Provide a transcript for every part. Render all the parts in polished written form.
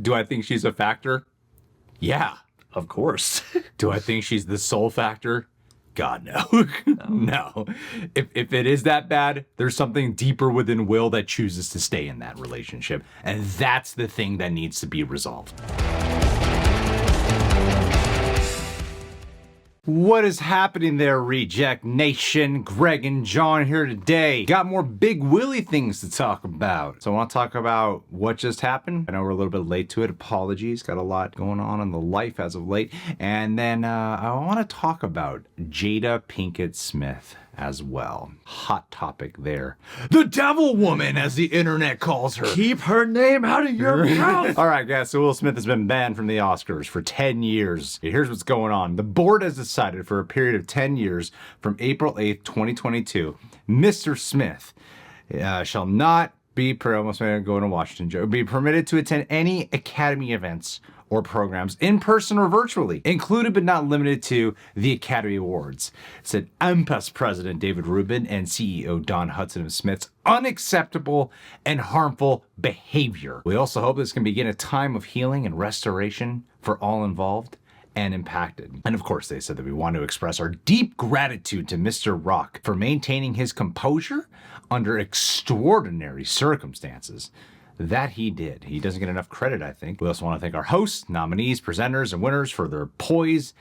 Do I think she's a factor? Yeah. Of course. Do I think she's the sole factor? God, no. No. If it is that bad, there's something deeper within Will that chooses to stay in that relationship. And that's the thing that needs to be resolved. What is happening there, Reject Nation? Greg and John here today. Got more Big Willie things to talk about. So I want to talk about what just happened. I know we're a little bit late to it. Apologies. Got a lot going on in the life as of late. And then I want to talk about Jada Pinkett Smith as well. Hot topic there. The Devil Woman, as the internet calls her. Keep her name out of your mouth. All right, guys. So Will Smith has been banned from the Oscars for 10 years. Here's what's going on. The board has decided for a period of 10 years from April 8th, 2022, Mr. Smith shall not be permitted to attend any Academy events or programs in person or virtually, included but not limited to the Academy Awards, said AMPAS President David Rubin and CEO Don Hudson of Smith's unacceptable and harmful behavior. We also hope this can begin a time of healing and restoration for all involved and impacted. And of course, they said that we want to express our deep gratitude to Mr. Rock for maintaining his composure under extraordinary circumstances. That he did. He doesn't get enough credit, I think. We also want to thank our hosts, nominees, presenters, and winners for their poise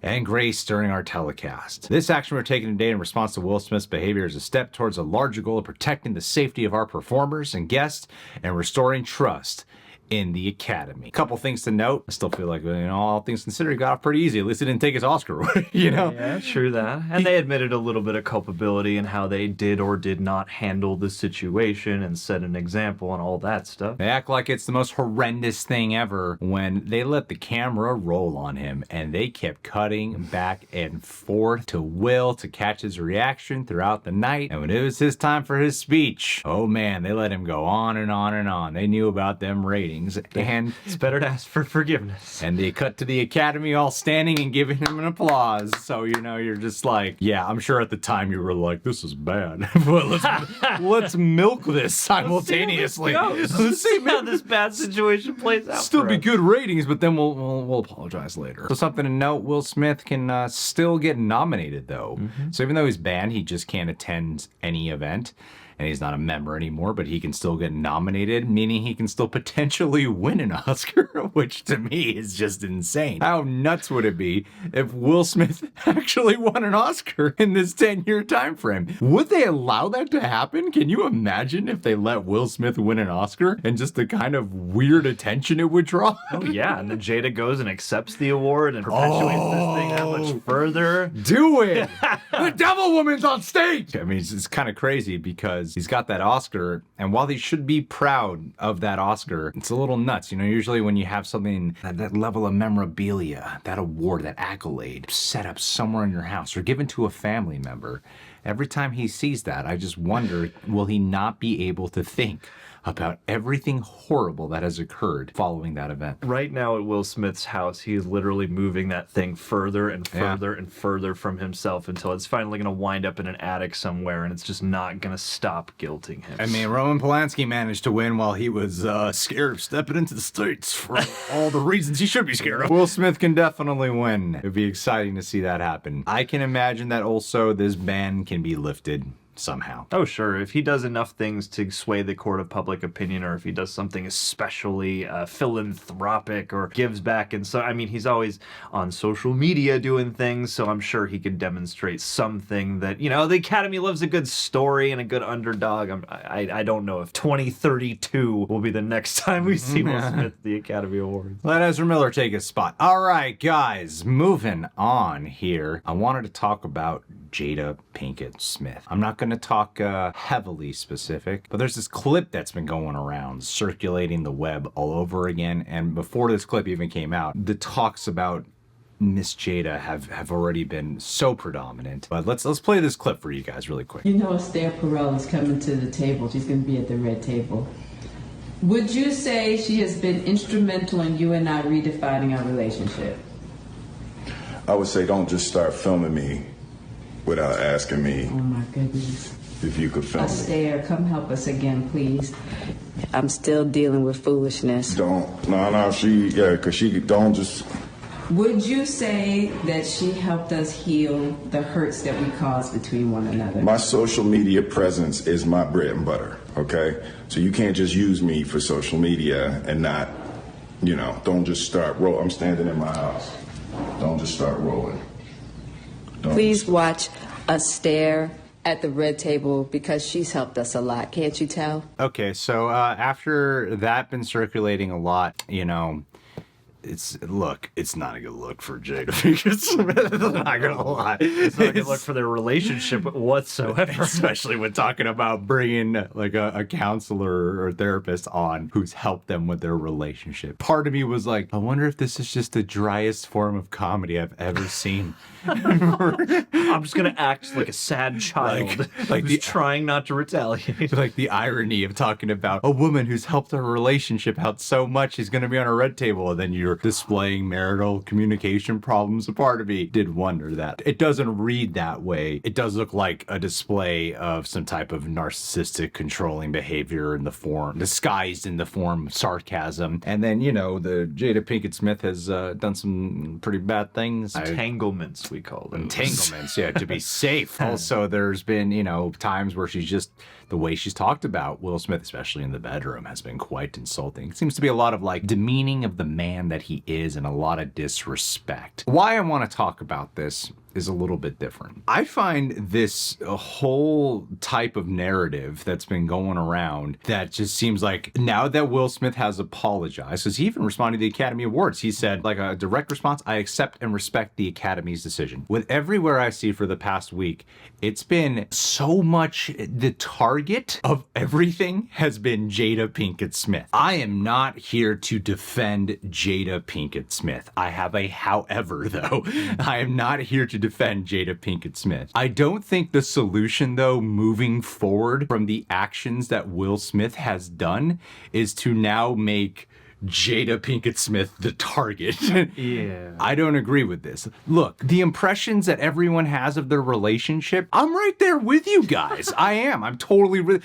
and grace during our telecast. This action we're taking today in response to Will Smith's behavior is a step towards a larger goal of protecting the safety of our performers and guests and restoring trust in the Academy. A couple things to note. I still feel like, all things considered, he got off pretty easy. At least he didn't take his Oscar, Yeah, true that. And they admitted a little bit of culpability in how they did or did not handle the situation and set an example and all that stuff. They act like it's the most horrendous thing ever when they let the camera roll on him and they kept cutting back and forth to Will to catch his reaction throughout the night. And when it was his time for his speech, oh man, they let him go on and on and on. They knew about them ratings. And it's better to ask for forgiveness. And they cut to the Academy all standing and giving him an applause. So, you're just like, yeah, I'm sure at the time you were like, this is bad. But let's milk this simultaneously. Let's see how this bad situation plays out. Still be good ratings, but then we'll apologize later. So something to note, Will Smith can still get nominated, though. So even though he's banned, he just can't attend any event. And he's not a member anymore, but he can still get nominated, meaning he can still potentially win an Oscar, which to me is just insane. How nuts would it be if Will Smith actually won an Oscar in this 10-year time frame? Would they allow that to happen? Can you imagine if they let Will Smith win an Oscar and just the kind of weird attention it would draw? Oh yeah, and then Jada goes and accepts the award and perpetuates this thing that much further. Do it! The Devil Woman's on stage! I mean, it's kind of crazy because he's got that Oscar, and while he should be proud of that Oscar, it's a little nuts. Usually when you have something, that level of memorabilia, that award, that accolade, set up somewhere in your house or given to a family member, every time he sees that, I just wonder, will he not be able to think about everything horrible that has occurred following that event? Right now at Will Smith's house, he is literally moving that thing further and further and further from himself until it's finally going to wind up in an attic somewhere, and it's just not going to stop guilting him. I mean, Roman Polanski managed to win while he was scared of stepping into the States for all the reasons he should be scared of. Will Smith can definitely win. It'd be exciting to see that happen. I can imagine that also this ban can be lifted somehow. Oh, sure. If he does enough things to sway the court of public opinion, or if he does something especially philanthropic or gives back. And so, I mean, he's always on social media doing things, so I'm sure he could demonstrate something that, the Academy loves a good story and a good underdog. I don't know if 2032 will be the next time we see Will Smith at the Academy Awards. Let Ezra Miller take his spot. All right, guys, moving on here. I wanted to talk about Jada Pinkett Smith. I'm not going to talk heavily specific, but there's this clip that's been going around, circulating the web all over again. And before this clip even came out, the talks about Miss Jada have already been so predominant. But let's play this clip for you guys really quick. Esther Perel is coming to the table. She's going to be at the red table. Would you say she has been instrumental in you and I redefining our relationship? I would say don't just start filming me without asking me. Oh my goodness. If you could film me. Esther, come help us again, please. I'm still dealing with foolishness. Because she don't just. Would you say that she helped us heal the hurts that we caused between one another? My social media presence is my bread and butter, okay? So you can't just use me for social media and not, don't just start rolling. I'm standing in my house. Don't just start rolling. Please watch us stare at the red table because she's helped us a lot. Can't you tell? Okay, so after that been circulating a lot, it's not a good look for Jada Pinkett Smith. I'm not gonna lie. It's not a good look for their relationship whatsoever. Especially when talking about bringing like a counselor or therapist on who's helped them with their relationship. Part of me was like, I wonder if this is just the driest form of comedy I've ever seen. I'm just gonna act like a sad child, who's trying not to retaliate. Like the irony of talking about a woman who's helped her relationship out so much, she's gonna be on a red table, and then you're displaying marital communication problems. A part of me did wonder that. It doesn't read that way. It does look like a display of some type of narcissistic controlling behavior in the form, disguised in the form of sarcasm. And then, the Jada Pinkett Smith has done some pretty bad things. Entanglements, we call them. Entanglements, yeah, to be safe. Also, there's been, times where she's just, the way she's talked about Will Smith, especially in the bedroom, has been quite insulting. It seems to be a lot of demeaning of the man that he is and a lot of disrespect. Why I want to talk about this is a little bit different. I find this a whole type of narrative that's been going around that just seems like now that Will Smith has apologized, because he even responded to the Academy Awards, he said, like a direct response, I accept and respect the Academy's decision. With everywhere I see for the past week, it's been so much the target of everything has been Jada Pinkett Smith. I am not here to defend Jada Pinkett Smith. I have a however, though. I am not here to defend Jada Pinkett Smith. I don't think the solution, though, moving forward from the actions that Will Smith has done is to now make Jada Pinkett Smith the target. Yeah. I don't agree with this. Look, the impressions that everyone has of their relationship, I'm right there with you guys. I am. I'm totally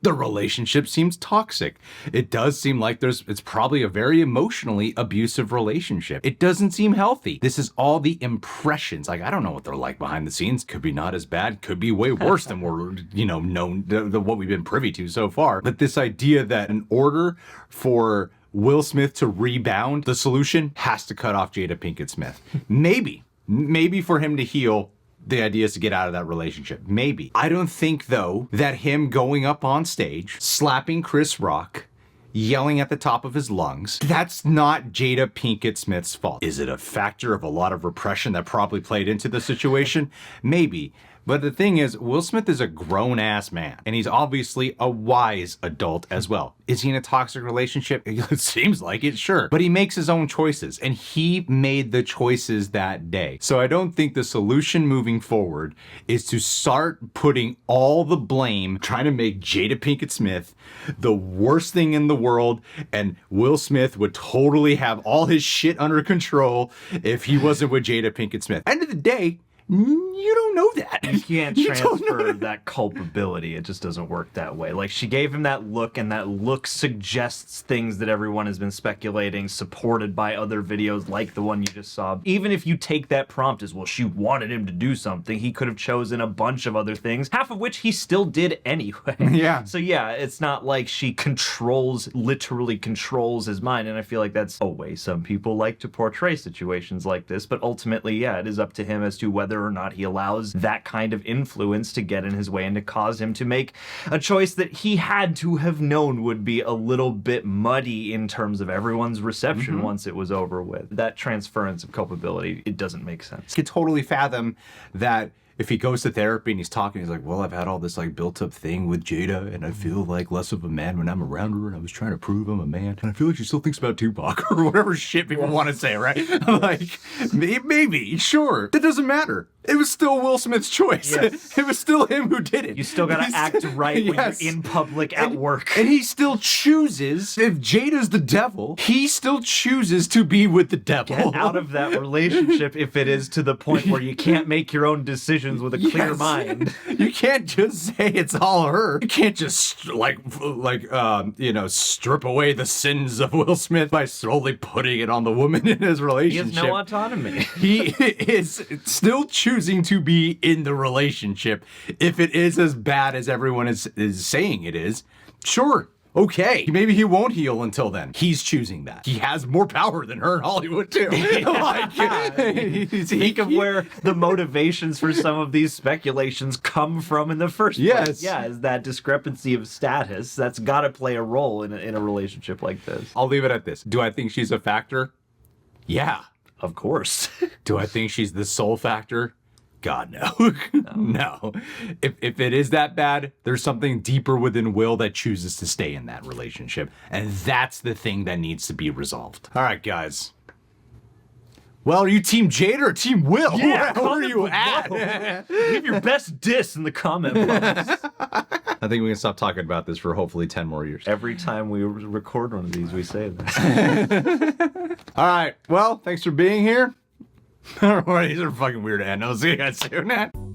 the relationship seems toxic. It does seem like it's probably a very emotionally abusive relationship. It doesn't seem healthy. This is all the impressions. I don't know what they're like behind the scenes. Could be not as bad. Could be way worse than we're, known what we've been privy to so far. But this idea that in order for Will Smith to rebound, the solution has to cut off Jada Pinkett Smith. Maybe for him to heal, the idea is to get out of that relationship. Maybe. I don't think, though, that him going up on stage, slapping Chris Rock, yelling at the top of his lungs, that's not Jada Pinkett Smith's fault. Is it a factor of a lot of repression that probably played into the situation? Maybe. But the thing is, Will Smith is a grown-ass man, and he's obviously a wise adult as well. Is he in a toxic relationship? It seems like it, sure. But he makes his own choices, and he made the choices that day. So I don't think the solution moving forward is to start putting all the blame, trying to make Jada Pinkett Smith the worst thing in the world, and Will Smith would totally have all his shit under control if he wasn't with Jada Pinkett Smith. End of the day, you don't know that. You can't transfer that culpability. It just doesn't work that way. Like, she gave him that look, and that look suggests things that everyone has been speculating, supported by other videos like the one you just saw. Even if you take that prompt as, well, she wanted him to do something, he could have chosen a bunch of other things, half of which he still did anyway. Yeah. So yeah, it's not like she literally controls his mind, and I feel like that's a way some people like to portray situations like this, but ultimately, yeah, it is up to him as to whether or not he allows that kind of influence to get in his way and to cause him to make a choice that he had to have known would be a little bit muddy in terms of everyone's reception once it was over with. That transference of culpability, it doesn't make sense. I could totally fathom that if he goes to therapy and he's talking, he's like, well, I've had all this built up thing with Jada, and I feel like less of a man when I'm around her, and I was trying to prove I'm a man, and I feel like she still thinks about Tupac or whatever shit people want to say, right? Maybe, sure. That doesn't matter. It was still Will Smith's choice. Yes. It was still him who did it. You still gotta act right when Yes. you're in public at work. And he still chooses, if Jada's the devil, he still chooses to be with the devil. Get out of that relationship if it is to the point where you can't make your own decisions with a clear Yes. mind. You can't just say it's all her. You can't just strip away the sins of Will Smith by solely putting it on the woman in his He relationship. has no autonomy. He is still choosing to be in the relationship. If it is as bad as everyone is saying it is, sure. Okay, maybe he won't heal until then. He's choosing that. He has more power than her in Hollywood too. Think of where the motivations for some of these speculations come from in the first place. Yes. Yeah, is that discrepancy of status that's got to play a role in a relationship like this. I'll leave it at this. Do I think she's a factor? Yeah. Of course. Do I think she's the sole factor? God, no. No. If it is that bad, there's something deeper within Will that chooses to stay in that relationship. And that's the thing that needs to be resolved. All right, guys. Well, are you Team Jada or Team Will? Yeah, Where are you at? Leave your best diss in the comment box. I think we can stop talking about this for hopefully 10 more years. Every time we record one of these, we say that. All right. Well, thanks for being here. These are fucking weird to end. I'll see you guys soon.